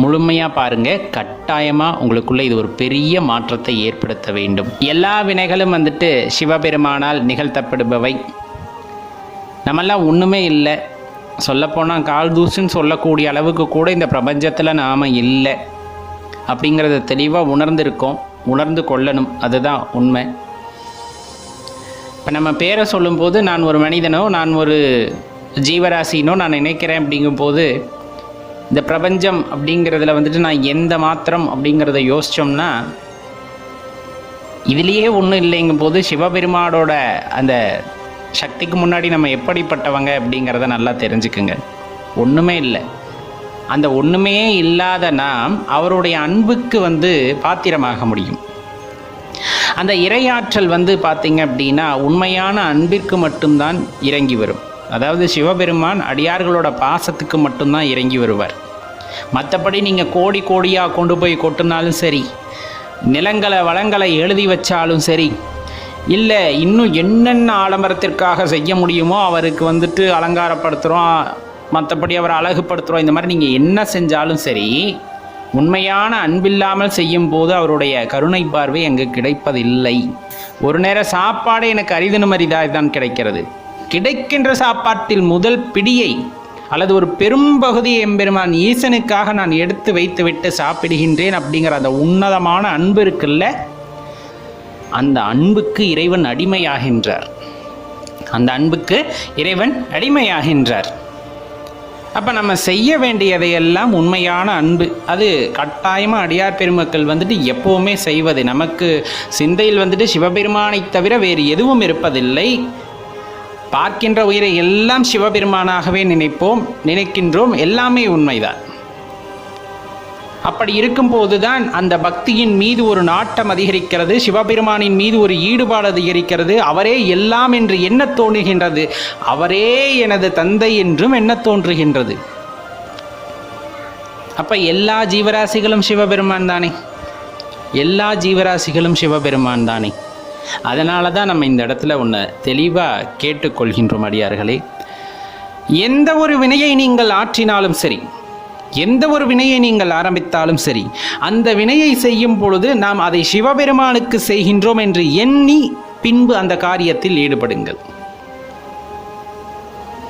முழுமையாக பாருங்கள். கட்டாயமாக உங்களுக்குள்ளே இது ஒரு பெரிய மாற்றத்தை ஏற்படுத்த வேண்டும். எல்லா வினைகளும் சிவபெருமானால் நிகழ்த்தப்படுபவை. நம்மெல்லாம் ஒன்றுமே இல்லை, சொல்லப்போனால் கால் தூசுன்னு சொல்லக்கூடிய அளவுக்கு கூட இந்த பிரபஞ்சத்தில் நாம் இல்லை அப்படிங்கிறத தெளிவாக உணர்ந்து கொள்ளணும். அதுதான் உண்மை. இப்போ நம்ம பேரை சொல்லும்போது நான் ஒரு மனிதனோ நான் ஒரு ஜீவராசினோ நான் நினைக்கிறேன் அப்படிங்கும்போது இந்த பிரபஞ்சம் அப்படிங்கிறதுல நான் எந்த மாத்திரம் அப்படிங்கிறத யோசித்தோம்னா இதுலேயே ஒன்றும் இல்லைங்கும் போது சிவபெருமானோட அந்த சக்திக்கு முன்னாடி நம்ம எப்படிப்பட்டவங்க அப்படிங்கிறத நல்லா தெரிஞ்சுக்குங்க. ஒன்றுமே இல்லை. அந்த ஒன்றுமே இல்லாத நாம் அவருடைய அன்புக்கு பாத்திரமாக முடியும். அந்த இறையாற்றல் பார்த்திங்க அப்படின்னா உண்மையான அன்பிற்கு மட்டும்தான் இறங்கி வரும். அதாவது சிவபெருமான் அடியார்களோட பாசத்துக்கு மட்டும்தான் இறங்கி வருவார். மற்றபடி நீங்கள் கோடி கோடியாக கொண்டு போய் கொட்டினாலும் சரி, நிலங்களை வளங்களை எழுதி வச்சாலும் சரி, இல்லை இன்னும் என்னென்ன ஆடம்பரத்திற்காக செய்ய முடியுமோ அவருக்கு அலங்காரப்படுத்துகிறோம், மற்றபடி அவரை அழகுபடுத்துகிறோம், இந்த மாதிரி நீங்கள் என்ன செஞ்சாலும் சரி, உண்மையான அன்பில்லாமல் செய்யும் போது அவருடைய கருணை பார்வை அங்கு கிடைப்பதில்லை. ஒரு நேரம் சாப்பாடு எனக்கு அரிதினும் அரிதாக தான் கிடைக்கிறது. கிடைக்கின்ற சாப்பாட்டில் முதல் பிடியை அல்லது ஒரு பெரும்பகுதியை எம்பெருமான் ஈசனுக்காக நான் எடுத்து வைத்துவிட்டு சாப்பிடுகின்றேன் அப்படிங்கிற அந்த உன்னதமான அன்பு இருக்குல்ல, அந்த அன்புக்கு இறைவன் அடிமையாகின்றார். அப்போ நம்ம செய்ய வேண்டியதையெல்லாம் உண்மையான அன்பு. அது கட்டாயமாக அடியார் பெருமக்கள் எப்போவுமே செய்வது. நமக்கு சிந்தையில் சிவபெருமானை தவிர வேறு எதுவும் இருப்பதில்லை. பார்க்கின்ற உயிரை எல்லாம் சிவபெருமானாகவே நினைக்கின்றோம். எல்லாமே உண்மைதான். அப்படி இருக்கும்போது தான் அந்த பக்தியின் மீது ஒரு நாட்டம் அதிகரிக்கிறது, சிவபெருமானின் மீது ஒரு ஈடுபாடு அதிகரிக்கிறது. அவரே எல்லாம் என்று எண்ண தோன்றுகின்றது. அவரே எனது தந்தை என்றும் எண்ண தோன்றுகின்றது. அப்போ எல்லா ஜீவராசிகளும் சிவபெருமான் தானே. அதனால தான் நம்ம இந்த இடத்துல ஒன்று தெளிவாக கேட்டுக்கொள்கின்றோம் அடியார்களே. எந்த ஒரு வினையை நீங்கள் ஆற்றினாலும் சரி, எந்த ஒரு வினையை நீங்கள் ஆரம்பித்தாலும் சரி, அந்த வினையை செய்யும் பொழுது நாம் அதை சிவபெருமானுக்கு செய்கின்றோம் என்று எண்ணி பின்பு அந்த காரியத்தில் ஈடுபடுங்கள்.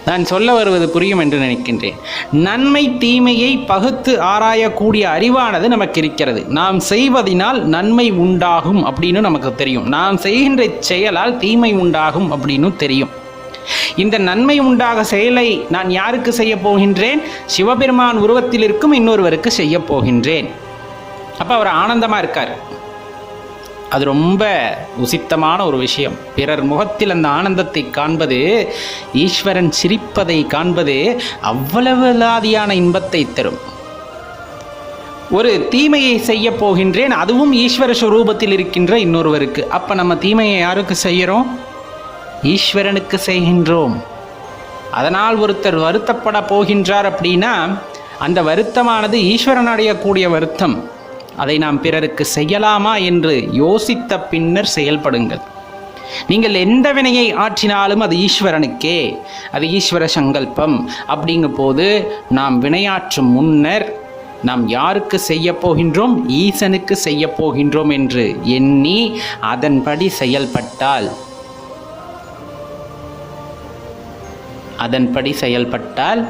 நான் சொல்ல வருவது புரியும் என்று நினைக்கின்றேன். நன்மை தீமையை பகுத்து ஆராயக்கூடிய அறிவானது நமக்கு இருக்கிறது. நாம் செய்வதனால் நன்மை உண்டாகும் அப்படின்னு நமக்கு தெரியும். நாம் செய்கின்ற செயலால் தீமை உண்டாகும் அப்படின்னு தெரியும். இந்த நன்மை உண்டாக செயலை நான் யாருக்கு செய்ய போகின்றேன்? சிவபெருமான் உருவத்தில் இருக்கும் இன்னொருவருக்கு செய்ய போகின்றேன். அப்போ அவர் ஆனந்தமாக இருக்கார். அது ரொம்ப உசித்தமான ஒரு விஷயம். பிறர் முகத்தில் அந்த ஆனந்தத்தை காண்பது, ஈஸ்வரன் சிரிப்பதை காண்பது அவ்வளவு லாதியான இன்பத்தை தரும். ஒரு தீமையை செய்ய போகின்றேன், அதுவும் ஈஸ்வர ஸ்வரூபத்தில் இருக்கின்ற இன்னொருவருக்கு. அப்போ நம்ம தீமையை யாருக்கு செய்கிறோம்? ஈஸ்வரனுக்கு செய்கின்றோம். அதனால் ஒருத்தர் வருத்தப்பட போகின்றார் அப்படின்னா அந்த வருத்தமானது ஈஸ்வரன் அடையக்கூடிய வருத்தம். அதை நாம் பிறருக்கு செய்யலாமா என்று யோசித்த பின்னர் செயல்படுங்கள். நீங்கள் எந்த வினையை ஆற்றினாலும் அது ஈஸ்வரனுக்கே, அது ஈஸ்வர சங்கல்பம். அப்படிங்கும் போது நாம் வினையாற்றும் முன்னர் நாம் யாருக்கு செய்ய போகின்றோம்? ஈசனுக்கு செய்ய போகின்றோம் என்று எண்ணி அதன்படி செயல்பட்டால்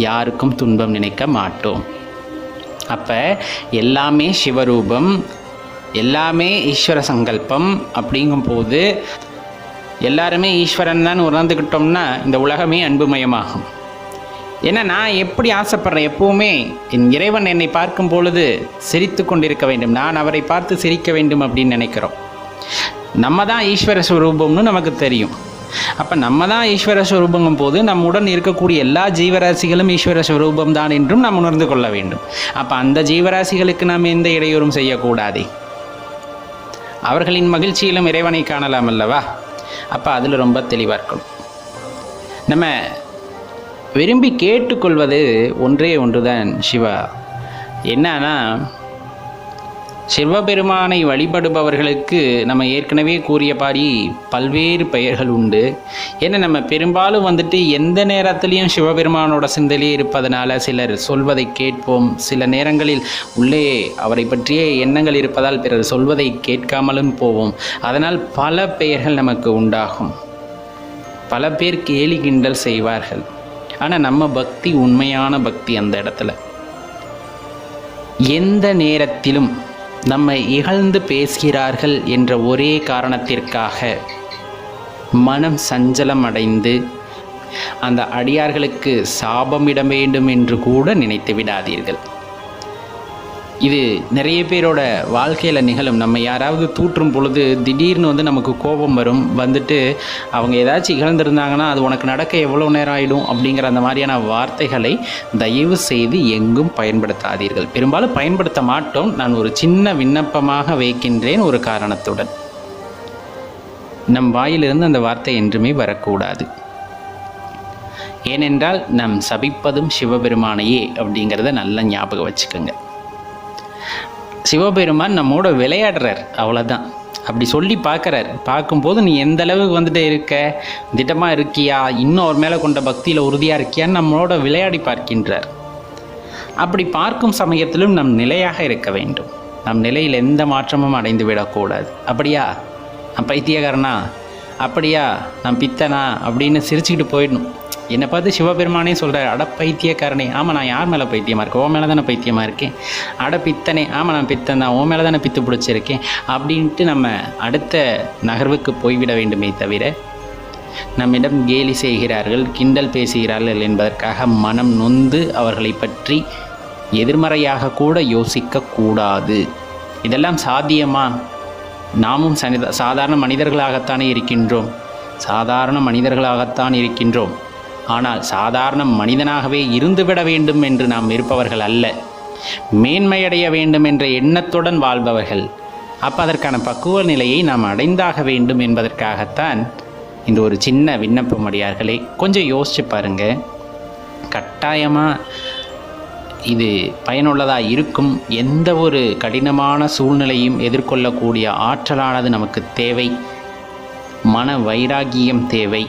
யாருக்கும் துன்பம் நினைக்க மாட்டோம். அப்போ எல்லாமே சிவரூபம், எல்லாமே ஈஸ்வர சங்கல்பம். அப்படிங்கும்போது எல்லாருமே ஈஸ்வரன் தான் உணர்ந்துக்கிட்டோம்னா இந்த உலகமே அன்புமயமாகும். ஏன்னா நான் எப்படி ஆசைப்படுறேன், எப்போவுமே என் இறைவன் என்னை பார்க்கும் பொழுது சிரித்து கொண்டிருக்க வேண்டும், நான் அவரை பார்த்து சிரிக்க வேண்டும் அப்படின்னு நினைக்கிறோம். நம்ம தான் ஈஸ்வர ஸ்வரூபம்னு நமக்கு தெரியும். அப்போ நம்ம தான் ஈஸ்வர ஸ்வரூபங்கும் போது நம்முடன் இருக்கக்கூடிய எல்லா ஜீவராசிகளும் ஈஸ்வர ஸ்வரூபம் தான் என்றும் நாம் உணர்ந்து கொள்ள வேண்டும். அப்போ அந்த ஜீவராசிகளுக்கு நாம் எந்த இடையூறும் செய்யக்கூடாதே. அவர்களின் மகிழ்ச்சியிலும் இறைவனை காணலாம் அல்லவா? அப்போ அதில் ரொம்ப தெளிவாக இருக்கணும். நம்ம விரும்பி கேட்டுக்கொள்வது ஒன்றே ஒன்று தான் சிவா. என்னன்னா சிவபெருமானை வழிபடுபவர்களுக்கு நம்ம ஏற்கனவே கூறியபாடி பல்வேறு பெயர்கள் உண்டு. ஏன்னா நம்ம பெரும்பாலும் எந்த நேரத்திலையும் சிவபெருமானோட சிந்தையிலே இருப்பதனால சிலர் சொல்வதை கேட்போம். சில நேரங்களில் உள்ளே அவரை பற்றிய எண்ணங்கள் இருப்பதால் பிறர் சொல்வதை கேட்காமலும் போவோம். அதனால் பல பெயர்கள் நமக்கு உண்டாகும். பல பேர் கேலி கிண்டல் செய்வார்கள். ஆனால் நம்ம பக்தி உண்மையான பக்தி. அந்த இடத்துல எந்த நேரத்திலும் நம்மை இகழ்ந்து பேசுகிறார்கள் என்ற ஒரே காரணத்திற்காக மனம் சஞ்சலம் அடைந்து அந்த அடியார்களுக்கு சாபமிட வேண்டும் என்று கூட நினைத்து விடாதீர்கள். இது நிறைய பேரோட வாழ்க்கையில் நிகழும். நம்ம யாராவது தூற்றும் பொழுது திடீர்னு நமக்கு கோபம் வரும். அவங்க ஏதாச்சும் இகழ்ந்திருந்தாங்கன்னா அது உனக்கு நடக்க எவ்வளோ நேரம் ஆகிடும் அப்படிங்கிற அந்த மாதிரியான வார்த்தைகளை தயவு செய்து எங்கும் பயன்படுத்தாதீர்கள். பெரும்பாலும் பயன்படுத்த மாட்டோம். நான் ஒரு சின்ன விண்ணப்பமாக வைக்கின்றேன். ஒரு காரணத்துடன் நம் வாயிலிருந்து அந்த வார்த்தை என்றுமே வரக்கூடாது. ஏனென்றால் நம் சபிப்பதும் சிவபெருமானையே அப்படிங்கிறத நல்லா ஞாபகம் வச்சுக்கோங்க. சிவபெருமான் நம்மோட விளையாடுறார், அவ்வளோதான். அப்படி சொல்லி பார்க்குறார். பார்க்கும்போது நீ எந்த அளவுக்கு இருக்க, திட்டமாக இருக்கியா, இன்னும் அவர் மேலே கொண்ட பக்தியில் உறுதியாக இருக்கியான்னு நம்மளோட விளையாடி பார்க்கின்றார். அப்படி பார்க்கும் சமயத்திலும் நம் நிலையாக இருக்க வேண்டும். நம் நிலையில் எந்த மாற்றமும் அடைந்து விடக்கூடாது. அப்படியா நான் பைத்தியக்காரனா, அப்படியா நான் பித்தனா அப்படின்னு சிரிச்சுக்கிட்டு போயிடணும். என்னை பார்த்து சிவபெருமானே சொல்கிறார், அட பைத்தியக்காரனே, ஆமாம் நான் யார் மேலே பைத்தியமாக இருக்கேன், ஓ மேலே தானே பைத்தியமாக இருக்கேன். அட பித்தனே, ஆமாம் நான் பித்தன் தான், ஓ மேலே தானே பித்து பிடிச்சிருக்கேன் அப்படின்ட்டு நம்ம அடுத்த நகர்வுக்கு போய்விட வேண்டுமே தவிர நம்மிடம் கேலி செய்கிறார்கள், கிண்டல் பேசுகிறார்கள் என்பதற்காக மனம் நொந்து அவர்களை பற்றி எதிர்மறையாக கூட யோசிக்கக்கூடாது. இதெல்லாம் சாத்தியமா? நாமும் சாதாரண மனிதர்களாகத்தானே இருக்கின்றோம். ஆனால் சாதாரண மனிதனாகவே இருந்துவிட வேண்டும் என்று நாம் இருப்பவர்கள் அல்ல. மேன்மையடைய வேண்டும் என்ற எண்ணத்துடன் வாழ்பவர்கள். அப்போ அதற்கான பக்குவ நிலையை நாம் அடைந்தாக வேண்டும் என்பதற்காகத்தான் இந்த ஒரு சின்ன விண்ணப்பம். அடியார்களே, கொஞ்சம் யோசிச்சு பாருங்க. கட்டாயமாக இது பயனுள்ளதாக இருக்கும். எந்த ஒரு கடினமான சூழ்நிலையும் எதிர்கொள்ளக்கூடிய ஆற்றலானது நமக்கு தேவை. மன வைராகியம் தேவை.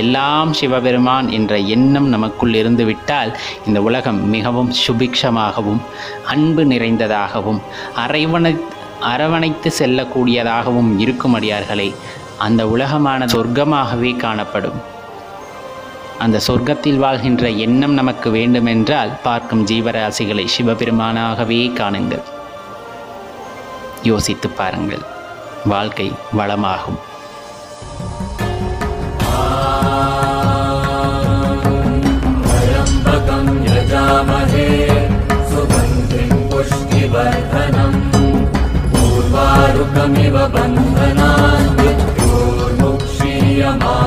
எல்லாம் சிவபெருமான் என்ற எண்ணம் நமக்குள் இருந்து விட்டால் இந்த உலகம் மிகவும் சுபிக்ஷமாகவும் அன்பு நிறைந்ததாகவும் அரவணைத்து செல்லக்கூடியதாகவும் இருக்கும். அடியார்களே, அந்த உலகமான சொர்க்கமாகவே காணப்படும். அந்த சொர்க்கத்தில் வாழ்கின்ற எண்ணம் நமக்கு வேண்டுமென்றால் பார்க்கும் ஜீவராசிகளை சிவபெருமானாகவே காணுங்கள். யோசித்து பாருங்கள், வாழ்க்கை வளமாகும். सुगन्धिं पुष्टिवर्धनम् पूर्वारुकमिव बन्धनान् मृत्योर्मुक्षीयमामृतात्